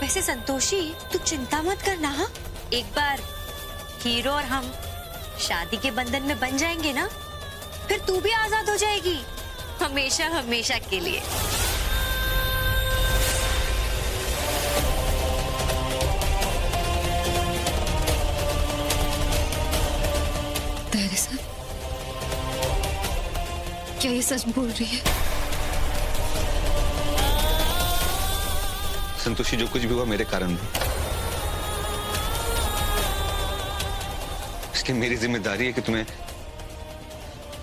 वैसे संतोषी, तू चिंता मत करना। हाँ, एक बार हीरो और हम शादी के बंधन में बन जाएंगे ना, फिर तू भी आजाद हो जाएगी, हमेशा हमेशा के लिए। ताहिर साहब, क्या ये सच बोल रही है? संतोषी, जो कुछ भी हुआ मेरे कारण हुआ, इसलिए मेरी जिम्मेदारी है कि मैं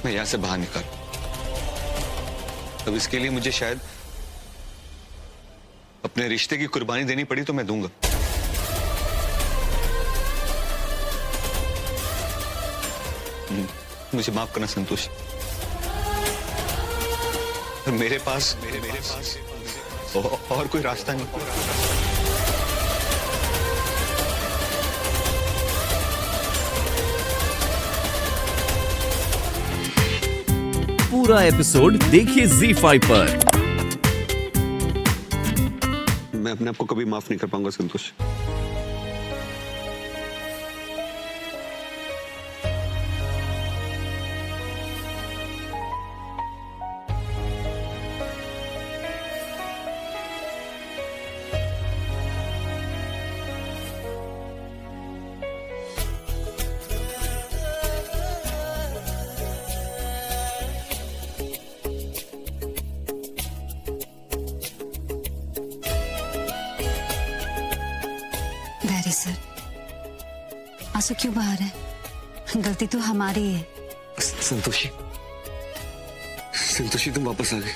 यहां से बाहर निकालूं। अब इसके लिए मुझे शायद अपने रिश्ते की कुर्बानी देनी पड़ी तो मैं दूंगा। मुझे माफ करना संतोष। मेरे पास और कोई रास्ता नहीं। पूरा एपिसोड देखिए ZEE5 पर। मैं अपने आप को कभी माफ नहीं कर पाऊंगा संतोष। डैडी सर, आंसू क्यों बहा रहे हैं? गलती तो हमारी है। संतोषी, संतोषी तुम वापस आ गए।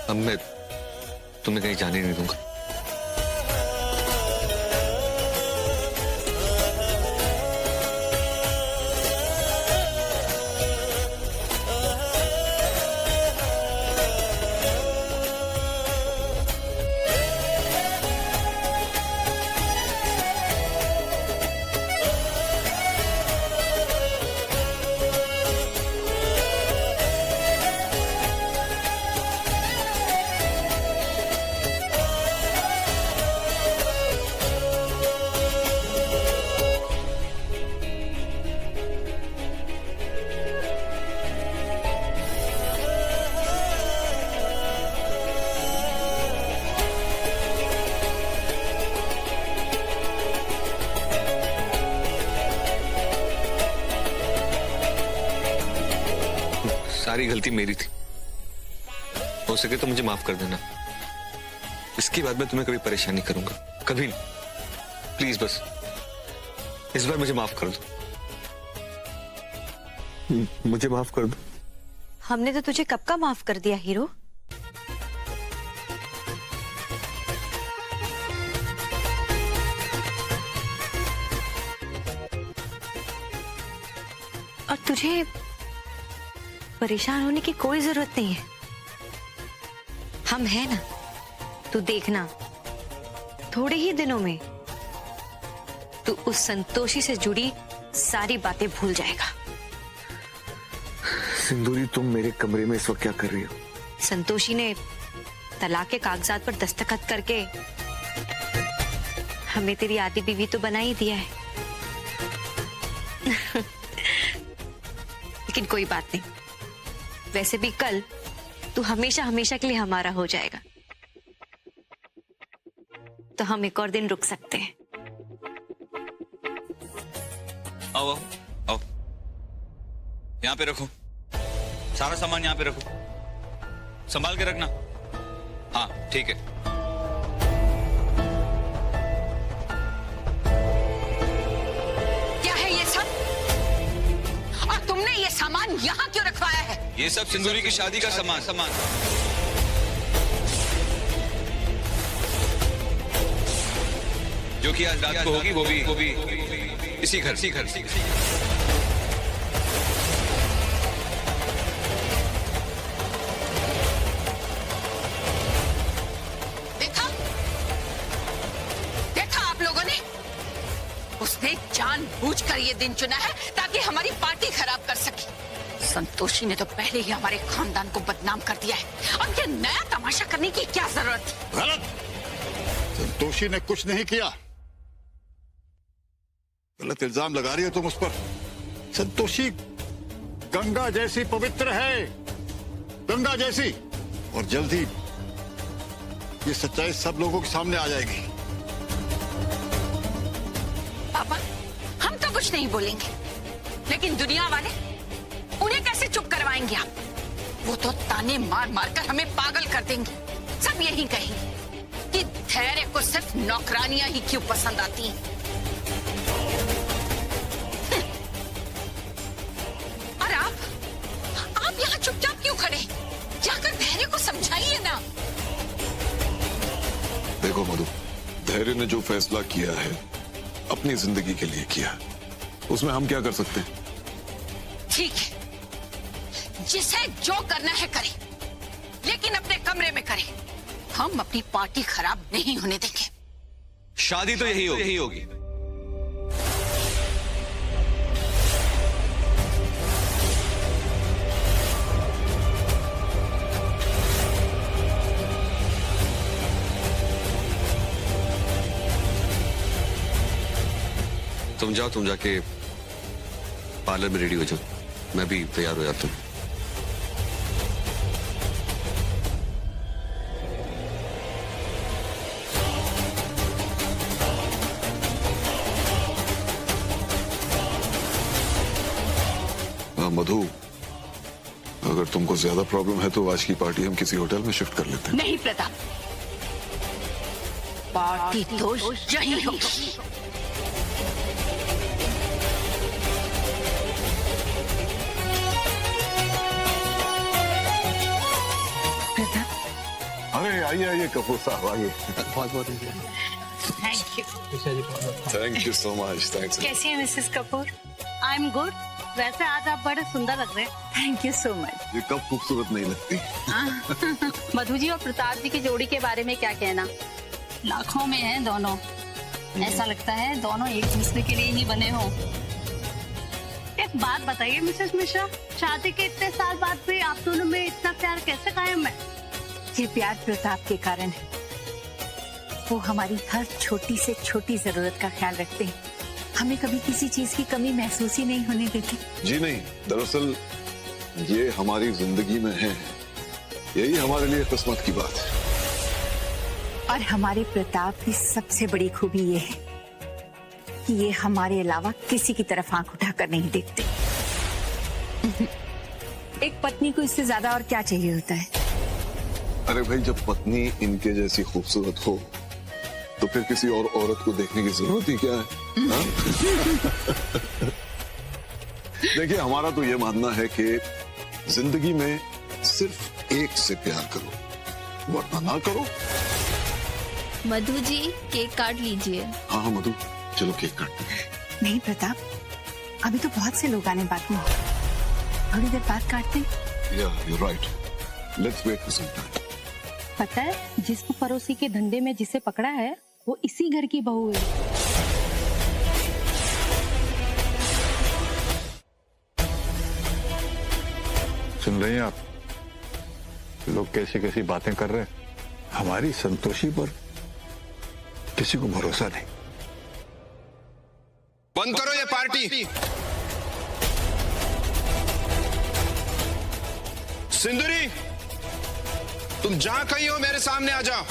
अब मैं तुम्हें कहीं जाने नहीं दूंगा। सारी गलती मेरी थी। हो सके तो मुझे माफ कर देना। इसके बाद मैं तुम्हें कभी परेशान नहीं करूंगा, कभी नहीं। प्लीज बस इस बार मुझे माफ कर दो। मुझे माफ कर दो। हमने तो तुझे कब का माफ कर दिया हीरो। और तुझे परेशान होने की कोई जरूरत नहीं है। हम हैं ना, तू देखना, थोड़े ही दिनों में तू उस संतोषी से जुड़ी सारी बातें भूल जाएगा। सिंदूरी, तुम मेरे कमरे में इस वक्त क्या कर रही हो? संतोषी ने तलाक के कागजात पर दस्तखत करके हमें तेरी आधी बीवी तो बना ही दिया है। लेकिन कोई बात नहीं, वैसे भी कल तू हमेशा हमेशा के लिए हमारा हो जाएगा, तो हम एक और दिन रुक सकते हैं। आओ आओ आओ, यहाँ पे रखो, सारा सामान यहाँ पे रखो, संभाल के रखना। हाँ ठीक है। क्या है ये सब? और तुमने ये सामान यहाँ क्यों रखवाया है? ये सब सिंदूरी की शादी का सामान जो कि आज रात को होगी, वो भी इसी घर। देखा आप लोगों ने? उसने जानबूझ जानबूझकर ये दिन चुना है ताकि हमारी पार्टी खराब कर सके। संतोषी ने तो पहले ही हमारे खानदान को बदनाम कर दिया है, अब ये नया तमाशा करने की क्या जरूरत थी? गलत। संतोषी ने कुछ नहीं किया। गलत इल्जाम लगा रही हो तुम उस पर। संतोषी गंगा जैसी पवित्र है, गंगा जैसी, और जल्द ही ये सच्चाई सब लोगों के सामने आ जाएगी। पापा, हम तो कुछ नहीं बोलेंगे, लेकिन दुनिया वाले उन्हें कैसे चुप करवाएंगे आप? वो तो ताने मार मार कर हमें पागल कर देंगे। सब यही कहेंगे कि धैर्य को सिर्फ नौकरानियां ही क्यों पसंद आती हैं। और आप यहाँ चुपचाप क्यों खड़े? जाकर धैर्य को समझाइए ना। देखो मधु, धैर्य ने जो फैसला किया है अपनी जिंदगी के लिए किया, उसमें हम क्या कर सकते हैं? ठीक है, जिसे जो करना है करे, लेकिन अपने कमरे में करे। हम अपनी पार्टी खराब नहीं होने देंगे। शादी तो यही होगी। तुम जाओ, तुम जाके पार्लर में रेडी हो जाओ, मैं भी तैयार हो जाता हूँ। मधु, अगर तुमको ज्यादा प्रॉब्लम है तो आज की पार्टी हम किसी होटल में शिफ्ट कर लेते हैं। नहीं प्रताप, पार्टी तो यही होगी। अरे आइए कपूर साहब, आइए। Thank you. Thank you so much. Thanks. कैसी है Mrs Kapoor? I am good. वैसे आज आप बड़े सुंदर लग रहे हैं। Thank you so much. ये कब खूबसूरत नहीं लगती। मधु जी और प्रताप जी की जोड़ी के बारे में क्या कहना? लाखों में हैं दोनों। ऐसा लगता है दोनों एक दूसरे के लिए ही बने हो। एक बात बताइए मिसेस मिश्रा, शादी के इतने साल बाद भी आप दोनों में इतना प्यार कैसे कायम है? ये प्यार प्रताप के कारण है। वो हमारी हर छोटी से छोटी जरूरत का ख्याल रखते हैं। हमें कभी किसी चीज की कमी महसूस ही नहीं होने देते। जी नहीं, दरअसल ये हमारी जिंदगी में है, यही हमारे लिए किस्मत की बात है। और हमारे प्रताप की सबसे बड़ी खूबी ये है कि ये हमारे अलावा किसी की तरफ आंख उठाकर नहीं देखते। एक पत्नी को इससे ज्यादा और क्या चाहिए होता है? अरे भाई, जब पत्नी इनके जैसी खूबसूरत हो तो फिर किसी और औरत को देखने की जरूरत ही क्या है? हाँ? देखिए, हमारा तो ये मानना है कि जिंदगी में सिर्फ एक से प्यार करो, वरना ना करो। मधु जी, केक काट लीजिए। हाँ हाँ मधु, चलो केक काटते हैं। नहीं प्रताप, अभी तो बहुत से लोग आने बाकी हैं। थोड़ी देर बाद काटते हैं। Yeah, you're right. Let's wait for some time. पता है, जिसको पड़ोसी के धंधे में जिसे पकड़ा है वो इसी घर की बहू है। सुन रहे हैं आप? लोग कैसी कैसी बातें कर रहे हैं। हमारी संतोषी पर किसी को भरोसा नहीं। बंद करो ये पार्टी। सिंदूरी, तुम जहां कहीं हो मेरे सामने आ जाओ।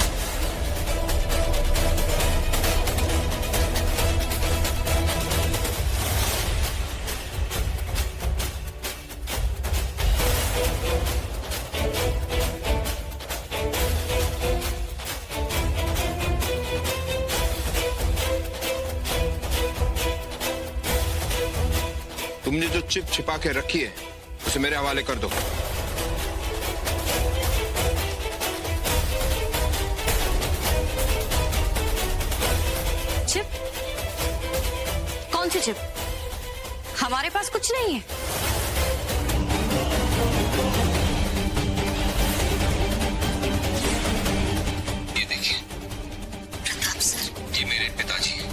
तुमने जो चिप छिपा के रखी है उसे मेरे हवाले कर दो। चिप? कौन सी चिप? हमारे पास कुछ नहीं है। ये देखिए प्रताप सर, ये मेरे पिताजी हैं।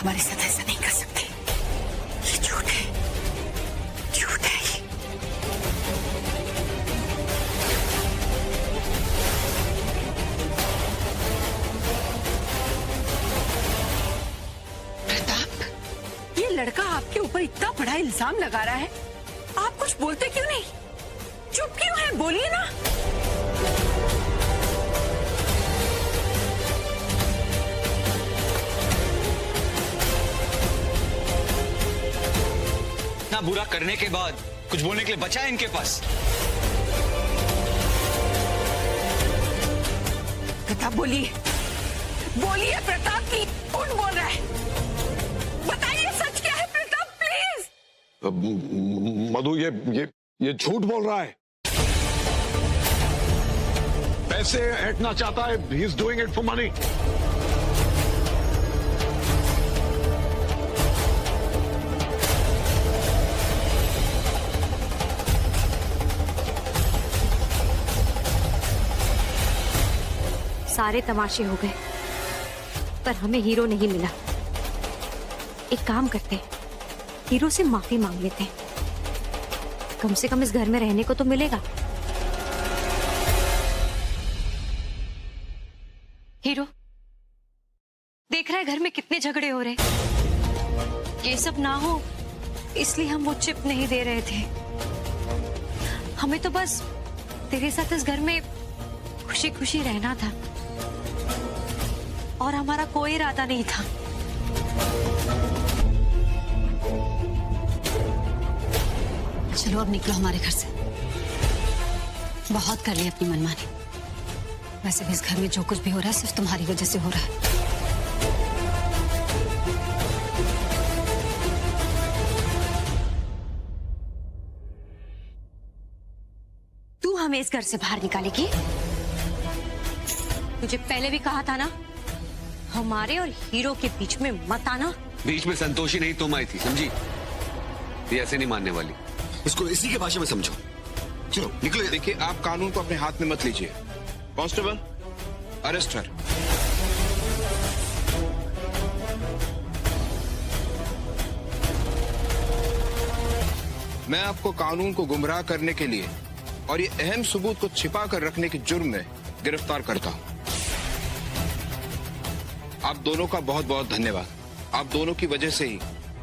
हमारे साथ ऐसा नहीं कर सकते। ये झूठ है, झूठ है ये। प्रताप, ये लड़का आपके ऊपर इतना बड़ा इल्जाम लगा रहा है, आप कुछ बोलते क्यों नहीं? चुप क्यों है? बोलिए ना। ना बुरा करने के बाद कुछ बोलने के लिए बचा है इनके पास? प्रताप बोलिए, बोलिए प्रताप, की कौन बोल रहा है? बताइए सच क्या है प्रताप, प्लीज। मधु ये झूठ बोल रहा है। पैसे ऐंठना चाहता है। He is doing it for money. सारे तमाशे हो गए, पर हमें हीरो नहीं मिला। एक काम करते हैं, हीरो से माफी मांग लेते हैं। कम से कम इस घर में रहने को तो मिलेगा। हीरो, देख रहा है घर में कितने झगड़े हो रहे। ये सब ना हो इसलिए हम वो चिप नहीं दे रहे थे। हमें तो बस तेरे साथ इस घर में खुशी खुशी रहना था, और हमारा कोई इरादा नहीं था। चलो अब निकलो हमारे घर से। बहुत कर ली अपनी मनमानी। वैसे भी इस घर में जो कुछ भी हो रहा है सिर्फ तुम्हारी वजह से हो रहा है। तू हमें इस घर से बाहर निकालेगी? तुझे पहले भी कहा था ना, हमारे और हीरो के बीच में मत आना। बीच में संतोषी नहीं तुम आई थी, समझी? ये ऐसे नहीं मानने वाली। इसको इसी के भाषा में समझो। चलो निकलो। देखिए, आप कानून को अपने हाथ में मत लीजिए। कांस्टेबल, अरेस्ट हर। मैं आपको कानून को गुमराह करने के लिए और ये अहम सबूत को छिपा कर रखने के जुर्म में गिरफ्तार करता हूं। आप दोनों का बहुत बहुत धन्यवाद। आप दोनों की वजह से ही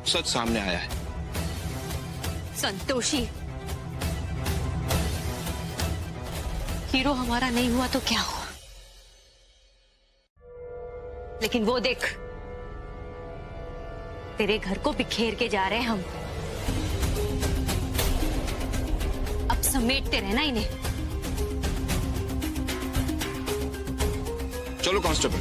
सच सामने आया है। संतोषी, हीरो हमारा नहीं हुआ तो क्या हुआ, लेकिन वो देख, तेरे घर को बिखेर के जा रहे हैं हम। अब समेटते रहना इन्हें। चलो कांस्टेबल।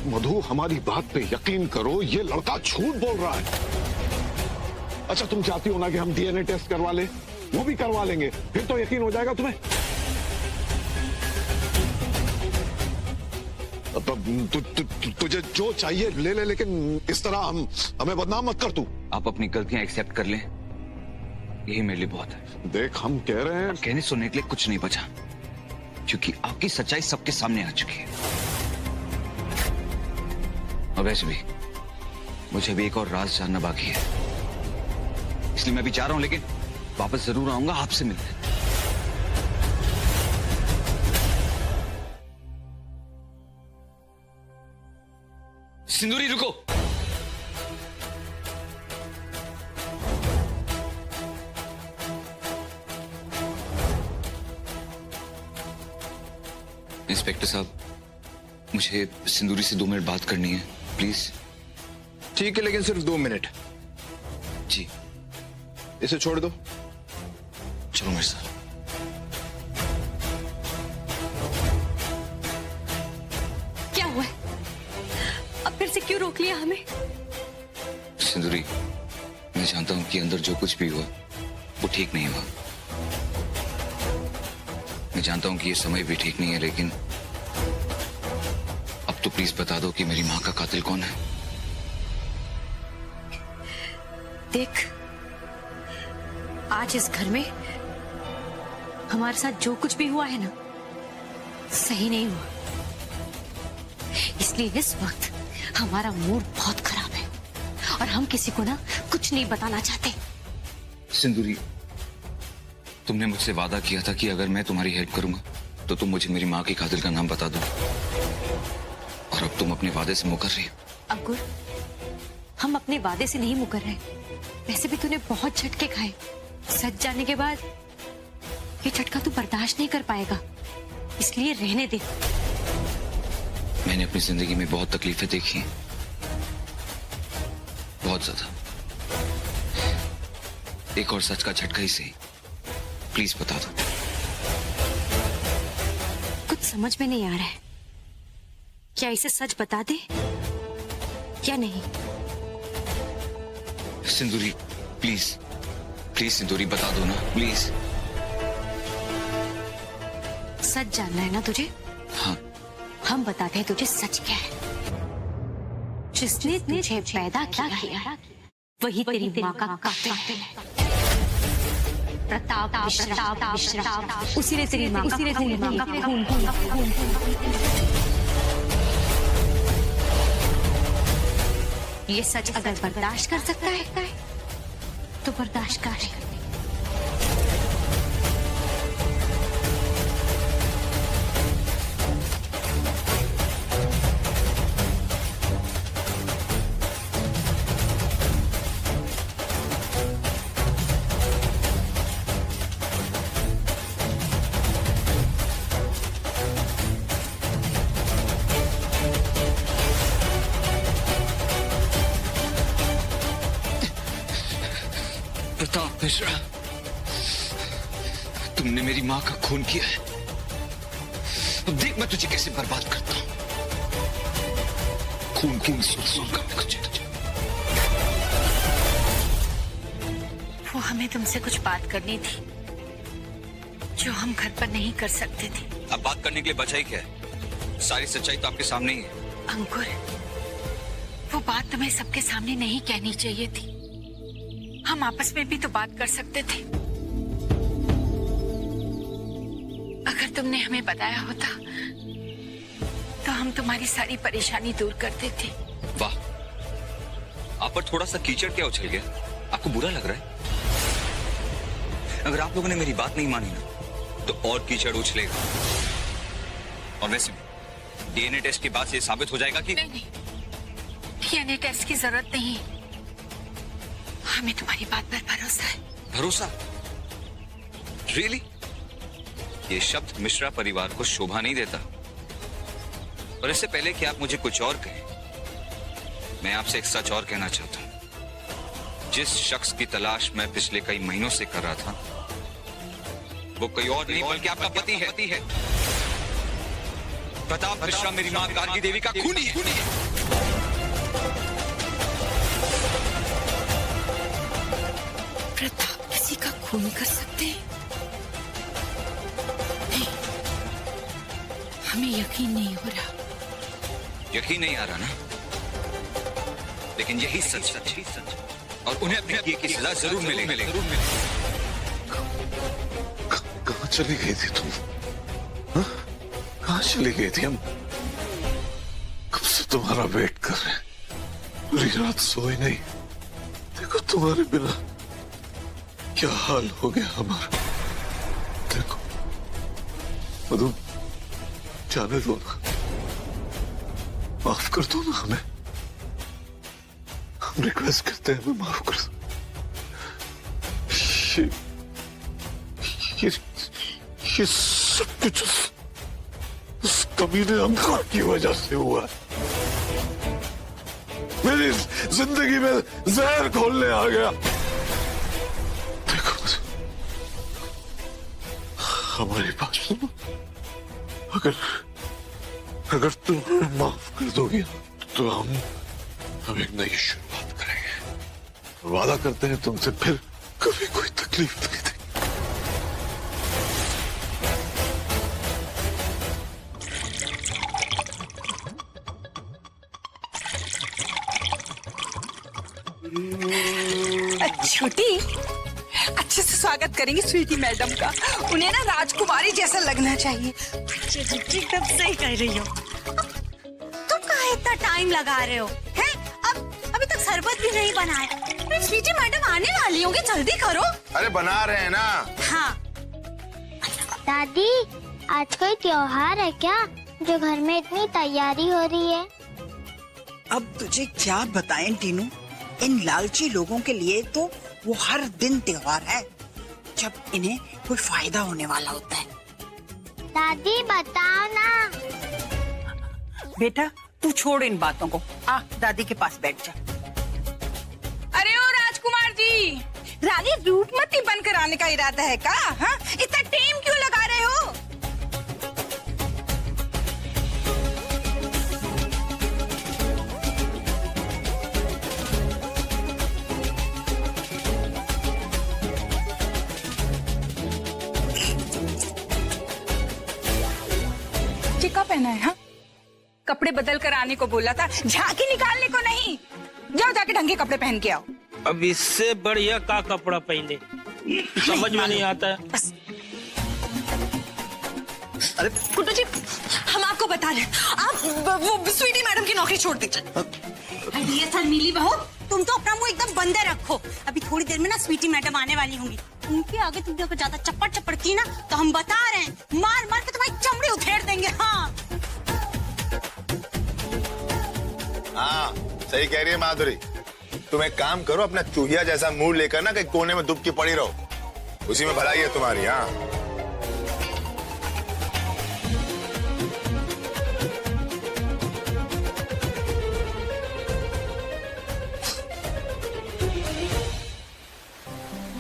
मधु, हमारी बात पे यकीन करो, ये लड़का झूठ बोल रहा है। अच्छा, तुम चाहती हो ना कि हम डीएनए टेस्ट करवा लें? वो भी करवा लेंगे, फिर तो यकीन हो जाएगा तुम्हें। तुझे जो चाहिए ले ले, लेकिन इस तरह हमें बदनाम मत कर तू। आप अपनी गलतियां एक्सेप्ट कर लें, यही मेरे लिए बहुत है। देख, हम कह रहे हैं। कहने सुनने के लिए कुछ नहीं बचा, क्योंकि आपकी सच्चाई सबके सामने आ चुकी है। और वैसे भी मुझे भी एक और राज जानना बाकी है, इसलिए मैं भी चाह रहा हूं, लेकिन वापस जरूर आऊंगा आपसे मिलने। सिंदूरी, रुको। इंस्पेक्टर साहब, मुझे सिंदूरी से 2 मिनट बात करनी है, प्लीज। ठीक है, लेकिन सिर्फ 2 मिनट। जी। इसे छोड़ दो। चलो मेरे साथ। क्या हुआ है? अब फिर से क्यों रोक लिया हमें? सिंदूरी, मैं जानता हूं कि अंदर जो कुछ भी हुआ वो ठीक नहीं हुआ। मैं जानता हूं कि ये समय भी ठीक नहीं है, लेकिन अब तो प्लीज बता दो कि मेरी मां का कातिल कौन है। देख, आज इस घर में हमारे साथ जो कुछ भी हुआ है ना, सही नहीं हुआ। इसलिए इस वक्त हमारा मूड बहुत खराब है और हम किसी को ना कुछ नहीं बताना चाहते। सिंदूरी, तुमने मुझसे वादा किया था कि अगर मैं तुम्हारी हेल्प करूंगा तो तुम मुझे मेरी माँ के कातिल का नाम बता दो, और अब तुम अपने वादे से मुकर रही हो। अंकुर, हम अपने वादे से नहीं मुकर रहे। वैसे भी तूने बहुत झटके खाए। सच जानने के बाद ये झटका तू बर्दाश्त नहीं कर पाएगा, इसलिए रहने दे। मैंने अपनी जिंदगी में बहुत तकलीफें देखी हैं, बहुत ज्यादा। एक और सच का झटका ही सही, प्लीज बता दो। कुछ समझ में नहीं आ रहा है, क्या इसे सच बता दे या नहीं? सिंदूरी प्लीज, प्लीज सिंदूरी बता दो ना, प्लीज। सच जानना है ना तुझे? हाँ। हम बताते हैं तुझे सच क्या है। जिसने तुझे पैदा किया वही तेरी माँ का कातिल है। प्रताप मिश्रा, उसी ने तेरी माँ का खून। ये सच अगर बर्दाश्त कर सकता है तो बर्दाश्त कर। प्रताप मिश्रा, तुमने मेरी माँ का खून किया है। अब देख मैं तुझे कैसे बर्बाद करता हूँ। खून सुन कर तुझे। वो हमें तुमसे कुछ बात करनी थी जो हम घर पर नहीं कर सकते थे। अब बात करने के लिए बचा ही क्या है? सारी सच्चाई तो आपके सामने ही है। अंकुर, वो बात तुम्हें सबके सामने नहीं कहनी चाहिए थी। हम आपस में भी तो बात कर सकते थे। अगर तुमने हमें बताया होता तो हम तुम्हारी सारी परेशानी दूर करते थे। वाह, आप पर थोड़ा सा कीचड़ क्या उछल गया? आपको बुरा लग रहा है? अगर आप लोगों ने मेरी बात नहीं मानी ना तो और कीचड़ उछलेगा। और वैसे डीएनए टेस्ट के बाद से साबित हो जाएगा कि नहीं, डीएनए टेस्ट की जरूरत नहीं। हमें तुम्हारी बात पर भरोसा है। भरोसा? रियली? ये शब्द मिश्रा परिवार को शोभा नहीं देता। और इससे पहले कि आप मुझे कुछ और कहें, मैं आपसे एक सच और कहना चाहता हूं। जिस शख्स की तलाश मैं पिछले कई महीनों से कर रहा था वो कोई और नहीं बल्कि आपका पति है। प्रताप मिश्रा मेरी मां गार्गी देवी का खूनी है। प्रताप किसी का खून कर सकते हैं? नहीं, हमें यकीन नहीं हो रहा। यकीन नहीं आ रहा ना? लेकिन यही सच और उन्हें अपने किए की सजा जरूर मिलेगी। कहाँ चली गई थी तुम? कहाँ चली गई थी? हम कब से तुम्हारा वेट कर रहे हैं। पूरी रात सोए नहीं। देखो तुम्हारे बिना क्या हाल हो गया हमारा। देखो मधु, जाने दो ना, माफ कर दो ना हमें। हम रिक्वेस्ट करते हैं, हमें माफ कर दो। ये सब कुछ उस कमीने अंकुर की वजह से हुआ है। मेरी जिंदगी में जहर घोलने आ गया। देखो हमारी बात सुनो। अगर तुम हमें माफ कर दोगी तो हम एक नई शुरुआत करेंगे। वादा करते हैं तुमसे फिर कभी कोई तकलीफ नहीं देंगे। अच्छे से स्वागत करेंगे स्वीटी मैडम का। उन्हें ना राजकुमारी जैसा लगना चाहिए। एकदम सही कह रही हो। तुम कहाँ इतना टाइम लगा रहे हो? हैं? अब अभी तक शरबत भी नहीं बनाया। स्वीटी मैडम आने वाली होंगी, जल्दी करो। अरे बना रहे हैं ना। हाँ। दादी, आज कोई त्योहार है क्या जो घर में इतनी तैयारी हो रही है? अब तुझे क्या बताएं टीनू, इन लालची लोगों के लिए तो वो हर दिन त्योहार है जब इन्हें कोई फायदा होने वाला होता है। दादी बताओ ना। बेटा तू छोड़ इन बातों को, आ दादी के पास बैठ जा। अरे ओ राजकुमार जी, रानी रूपमती बनकर आने का इरादा है का? हाँ? इतना टाइम क्यों लगा रहे हो? टिक्का पहना है? हाँ? कपड़े बदल कर आने को बोला था, झांकी निकालने को नहीं। जाओ जाके ढंग के कपड़े पहन के आओ। अब इससे बढ़िया का कपड़ा पहने समझ में नहीं आता है। अरे कुट्टू जी, हम आपको बता रहे हैं, आप वो स्वीटी मैडम की नौकरी छोड़ दीजिए। ये शर्मीली बहू, तुम तो अपना मुंह एकदम बंद रखो। अभी थोड़ी देर में ना स्वीटी मैडम आने वाली होंगी। उनके आगे तुमने अगर ज्यादा चप्पड़ चप्पड़ की ना तो हम बता रहे हैं, मार मार के तुम्हारी चमड़ी उधेड़ देंगे। हाँ हाँ, सही कह रही है माधुरी। तुम एक काम करो, अपना चूहिया जैसा मुंह लेकर ना कहीं कोने में दुबकी पड़ी रहो, उसी में भलाई है तुम्हारी। हाँ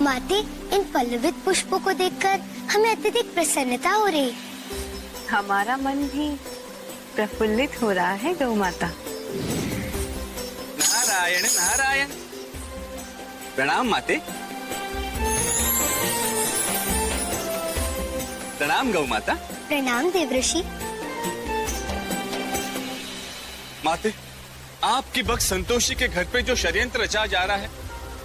माते, इन पल्लवित पुष्पों को देखकर हमें अत्यधिक प्रसन्नता हो रही। हमारा मन भी प्रफुल्लित हो रहा है गौ माता। नारायण नारायण। प्रणाम माते। प्रणाम गौ माता। प्रणाम देवऋषि। माते, आपकी भक्त संतोषी के घर पे जो षड्यंत्र रचा जा रहा है,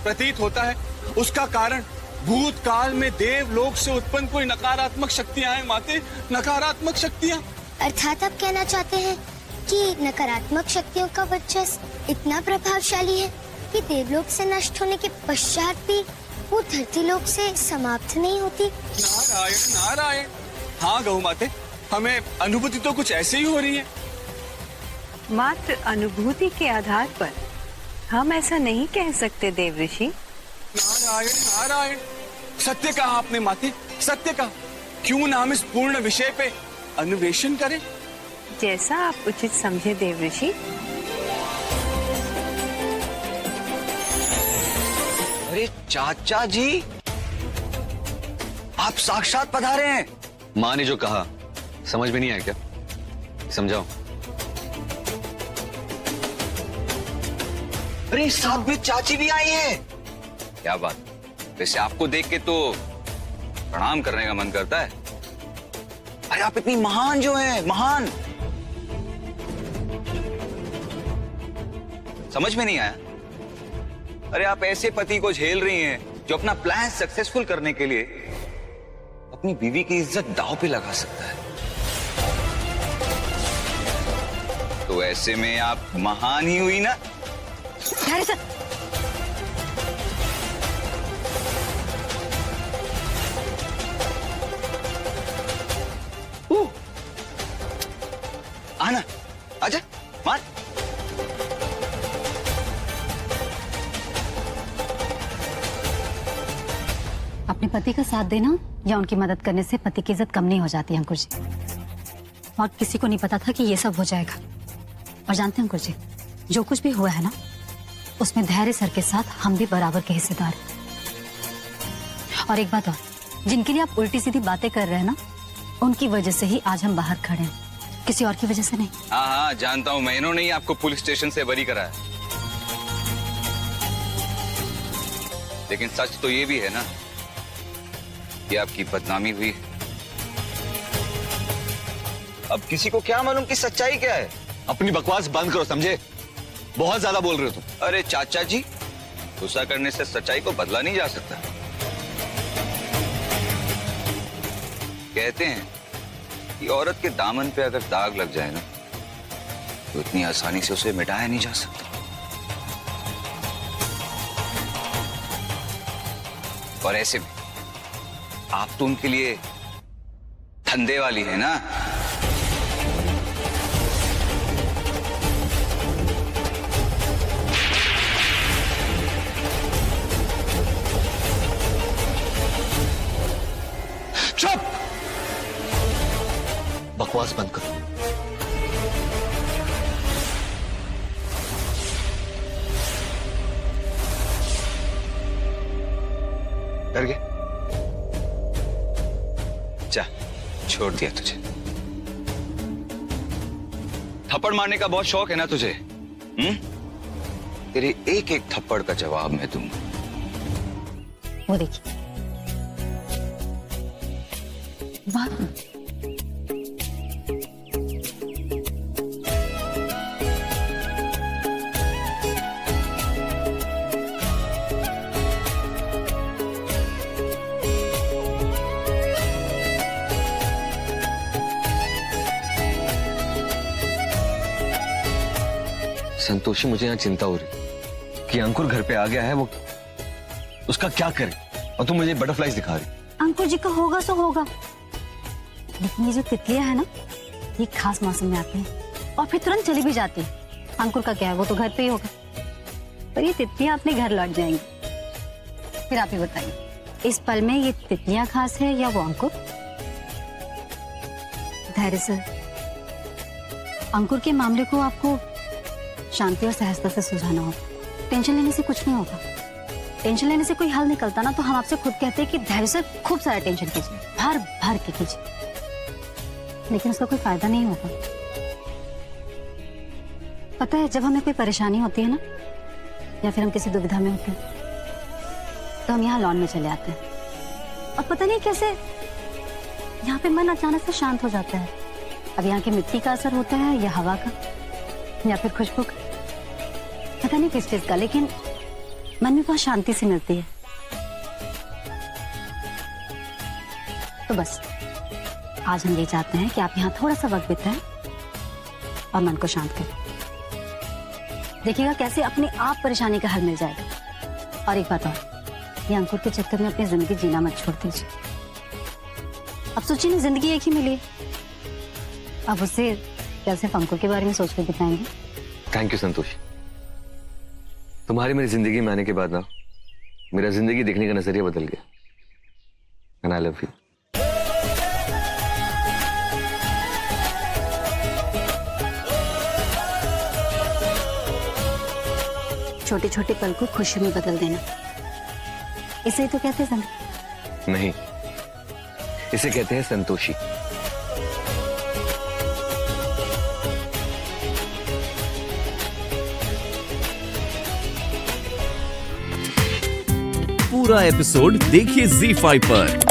प्रतीत होता है उसका कारण भूतकाल में देवलोक से उत्पन्न कोई नकारात्मक शक्तियां हैं। माते, नकारात्मक शक्तियां। अर्थात आप कहना चाहते हैं कि नकारात्मक शक्तियों का वर्चस्व इतना प्रभावशाली है कि देवलोक से नष्ट होने के पश्चात भी वो धरती लोक से समाप्त नहीं होती। नारायण नारायण। हाँ गौ माते, हमें अनुभूति तो कुछ ऐसे ही हो रही है। मात्र अनुभूति के आधार पर हम ऐसा नहीं कह सकते देवऋषि। नारायण नारायण। सत्य कहा आपने माते, सत्य कहा। क्यों ना हम इस पूर्ण विषय पे अन्वेषण करें? जैसा आप उचित समझे देवऋषि। अरे चाचा जी, आप साक्षात पधारे हैं। माँ ने जो कहा समझ में नहीं आया क्या? समझाओ। अरे साथ में चाची भी आई है। क्या बात। वैसे आपको देख के तो प्रणाम करने का मन करता है। अरे आप इतनी महान जो हैं, महान। समझ में नहीं आया? अरे आप ऐसे पति को झेल रही हैं जो अपना प्लान सक्सेसफुल करने के लिए अपनी बीवी की इज्जत दांव पे लगा सकता है। तो ऐसे में आप महान ही हुई ना। आना, आजा, मान। अपने पति का साथ देना या उनकी मदद करने से पति की इज्जत कम नहीं हो जाती अंकुर जी। और किसी को नहीं पता था कि ये सब हो जाएगा। और जानते हैं अंकुर जी, जो कुछ भी हुआ है ना, उसमें धैर्य सर के साथ हम भी बराबर के हिस्सेदार हैं। और एक बात और, जिनके लिए आप उल्टी सीधी बातें कर रहे हैं ना, उनकी वजह से ही आज हम बाहर खड़े हैं, किसी और की वजह से नहीं। हाँ हाँ जानता हूँ मैं, इन्होंने ही आपको पुलिस स्टेशन से बरी कराया। लेकिन सच तो ये भी है ना कि आपकी बदनामी हुई है। अब किसी को क्या मालूम कि सच्चाई क्या है। अपनी बकवास बंद करो, समझे? बहुत ज्यादा बोल रहे हो तुम। अरे चाचा जी, गुस्सा करने से सच्चाई को बदला नहीं जा सकता। कहते हैं कि औरत के दामन पे अगर दाग लग जाए ना तो इतनी आसानी से उसे मिटाया नहीं जा सकता। और ऐसे में आप तो उनके लिए धंधे वाली है ना। चुप! बकवास बंद करो। डर गए? जा, छोड़ दिया तुझे। थप्पड़ मारने का बहुत शौक है ना तुझे? तेरे एक एक थप्पड़ का जवाब मैं दूंगा। वो देखिए, वाह, संतोषी, मुझे यहाँ चिंता हो रही कि अंकुर घर पे आ गया है, वो उसका क्या करे, और तुम मुझे बटरफ्लाईज दिखा रही। अंकुर जी का होगा सो होगा, लेकिन ये जो तितलियां है ना, ये खास मौसम में आती हैं और फिर तुरंत चली भी जाती है। अंकुर का क्या है, वो तो घर पे ही होगा, पर ये तितलियां अपने घर लौट जाएंगी। फिर आप ही बताइए, इस पल में ये तितलियां खास है या वो अंकुर? धैर्य से अंकुर के मामले को आपको शांति और सहजता से सुलझाना होगा। टेंशन लेने से कुछ नहीं होगा। टेंशन लेने से कोई हल निकलता ना तो हम आपसे खुद कहते हैं कि धैर्य से खूब सारा टेंशन कीजिए, भर भर के कीजिए, लेकिन उसका कोई फायदा नहीं होगा। पता है, जब हमें कोई परेशानी होती है ना, या फिर हम किसी दुविधा में होते हैं, तो हम यहाँ लॉन में चले आते हैं और पता नहीं कैसे यहाँ पे मन अचानक से शांत हो जाता है। अब यहाँ की मिट्टी का असर होता है या हवा का या फिर खुशबू का, पता नहीं किस चीज का, लेकिन मन में बहुत शांति सी मिलती है। तो बस आज हम ये चाहते हैं कि आप यहाँ थोड़ा सा वक्त बिताएं और मन को शांत करें। देखिएगा कैसे अपने आप परेशानी का हल मिल जाएगा। और एक बात और, ये अंकुर के चक्कर में अपनी जिंदगी जीना मत छोड़ दीजिए। अब सोचिए ना, जिंदगी एक ही मिली, अब उसे कैसे अंकुर के बारे में सोच के बिताएंगे। थैंक यू संतोषी, तुम्हारी मेरी जिंदगी में आने के बाद ना मेरा जिंदगी देखने का नजरिया बदल गया। And I love you. छोटे छोटे पल को खुशी में बदल देना, इसे तो कहते हैं नहीं, इसे कहते हैं संतोषी। पूरा एपिसोड देखिए ZEE5 पर।